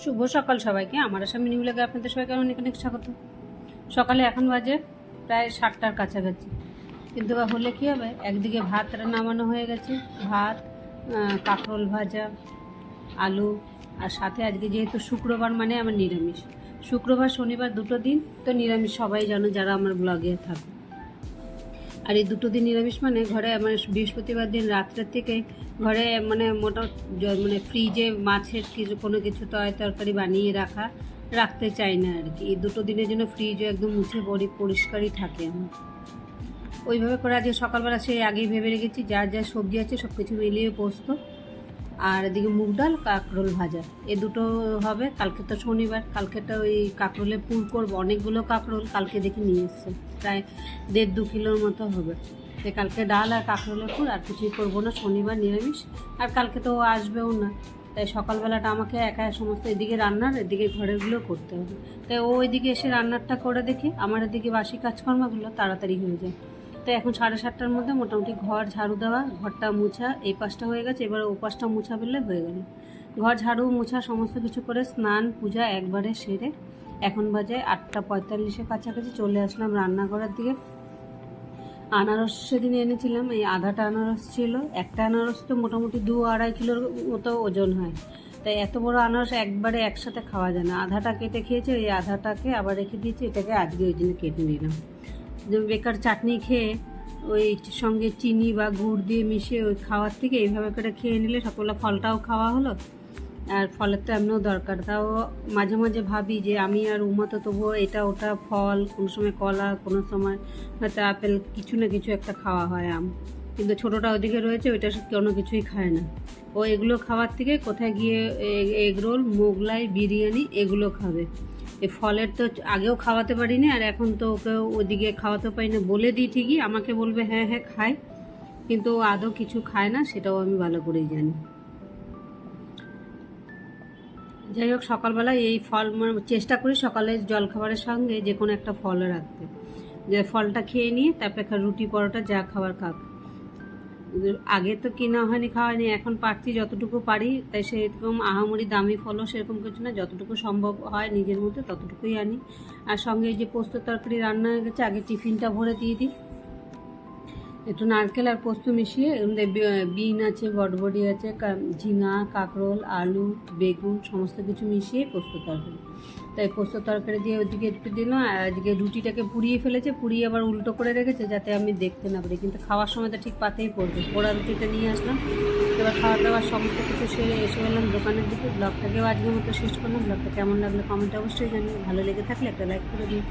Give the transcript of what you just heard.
শুভ সকাল সবাইকে। আমার আশা মিনি ব্লগে আপনাদের সবাইকে অনেক অনেক স্বাগত। সকালে এখন বাজে প্রায় 7টার কাছাকাছি, কিন্তু হলে কী হবে, একদিকে ভাত নামানো হয়ে গেছে, ভাত, কাঁকরোল ভাজা, আলু, আর সাথে আজকে যেহেতু শুক্রবার মানে আমার নিরামিষ। শুক্রবার শনিবার দুটো দিন তো নিরামিষ, সবাই জানো যারা আমার ব্লগে থাকে। আর এই দুটো দিন নিরামিষ মানে ঘরে মানে বৃহস্পতিবার দিন রাত্রের থেকে ঘরে মানে মানে ফ্রিজে মাছের কোনো কিছু তরকারি বানিয়ে রাখতে চাই না আর কি। এই দুটো দিনের জন্য ফ্রিজও একদম মুছে পরিষ্কারই থাকে আমার। ওইভাবে করে আজকে সকালবেলা সেই আগেই ভেবে রেখেছি যা যা সবজি আছে সব কিছু মিলিয়ে পোস্ত, আর এদিকে মুগ ডাল, কাঁকরোল ভাজা, এ দুটো হবে। কালকে তো শনিবার, কালকেটা ওই কাঁকরোলের পুর করবো। অনেকগুলো কাঁকরোল কালকে দেখে নিয়ে এসছে, প্রায় 1.5-2 কিলোর মতো হবে। তো কালকে ডাল আর কাঁকরোলের পুর, আর কিছুই করবো না, শনিবার নিরামিষ। আর কালকে তো ও আসবেও না, তাই সকালবেলাটা আমাকে একা সমস্ত এদিকে রান্নার এদিকে ঘরেরগুলো করতে হবে। তাই ও ওইদিকে এসে রান্নারটা করে দেখি আমার এদিকে বাসি কাজকর্মগুলো তাড়াতাড়ি হয়ে যায়। তো এখন 7:30টার মধ্যে মোটামুটি ঘর ঝাড়ু দেওয়া, ঘরটা মুছা, এই পাশটা হয়ে গেছে, এবার ও পাশটা মুছা ফেললে হয়ে গেল। ঘর ঝাড়ু মুছা সমস্ত কিছু করে স্নান পূজা একবারে সেরে এখন বাজে 8:45-এর কাছাকাছি চলে আসলাম রান্নাঘরের দিকে। আনারস সেদিন এনেছিলাম, এই আধাটা আনারস ছিল। একটা আনারস তো মোটামুটি 2-2.5 কিলোর মতো ওজন হয়, তাই এত বড় আনারস একবারে একসাথে খাওয়া যায় না। আধাটা কেটে খেয়েছে, এই আধাটাকে আবার রেখে দিয়েছি, এটাকে আজকে ওই জন্য কেটে নিলাম। বেকার চাটনি খেয়ে ওই সঙ্গে চিনি বা গুড় দিয়ে মিশিয়ে ওই খাওয়ার থেকে এইভাবে করে খেয়ে নিলে সকালবেলা ফলটাও খাওয়া হলো। আর ফলের তো এমনিও দরকার। তাও মাঝে মাঝে ভাবি যে আমি আর উমা তো তবুও এটা ওটা ফল, কোনো সময় কলা, কোনো সময় হয়তো আপেল, কিছু না কিছু একটা খাওয়া হয়, আম। কিন্তু ছোটোটা ওদিকে রয়েছে, ওইটা কোনো কিছুই খায় না। ও এগুলো খাওয়ার থেকে কোথায় গিয়ে এগরোল, মোগলাই, বিরিয়ানি এগুলো খাবে। এই ফলের তো আগেও খাওয়াতে পারিনি, আর এখন তো ওকে ওদিকে খাওয়াতে পারি না। বলে দিই ঠিকই, আমাকে বলবে হ্যাঁ হ্যাঁ খায়, কিন্তু ও আদৌ কিছু খায় না, সেটাও আমি ভালো করেই জানি। যাই হোক, সকালবেলায় এই ফল চেষ্টা করি সকালে জলখাবারের সঙ্গে যে কোনো একটা ফল রাখতে, যে ফলটা খেয়ে নিয়ে তারপরে রুটি পরোটা যা খাবার খাক। আগে তো কেনা হয়নি, খাওয়ানি, এখন পারছি যতটুকু পারি। তাই সেরকম আহামরি দামি ফলও সেরকম কিছু না, যতটুকু সম্ভব হয় নিজের মধ্যে ততটুকুই আনি। আর সঙ্গে এই যে পোস্ত তরকারি রান্না হয়ে গেছে, আগে টিফিনটা ভরে দিয়ে দিই। একটু নারকেল আর পোস্ত মিশিয়ে, বিন আছে, বটবডি আছে, ঝিঙা, কাঁকরোল, আলু, বেগুন সমস্ত কিছু মিশিয়ে পোস্ত তরকারি। তাই পোস্ত তরকারি দিয়ে ওদিকে একটু দিলাম। আর আজকে রুটিটাকে পুড়িয়ে ফেলেছে, পুড়িয়ে আবার উল্টো করে রেখেছে যাতে আমি দেখতে না পারি, কিন্তু খাওয়ার সময় তো ঠিক পাতেই পড়বে। পোড়া রুটিটা নিয়ে আসলাম। এবার খাওয়া দাওয়ার সমস্ত কিছু সেরে এসে গেলাম দোকানের দিকে। ব্লগটাকেও আজকের মতো শেষ করলাম। ব্লগটা কেমন লাগলো কমেন্টে অবশ্যই জানিয়ে, ভালো লেগে থাকলে একটা লাইক করে দিন।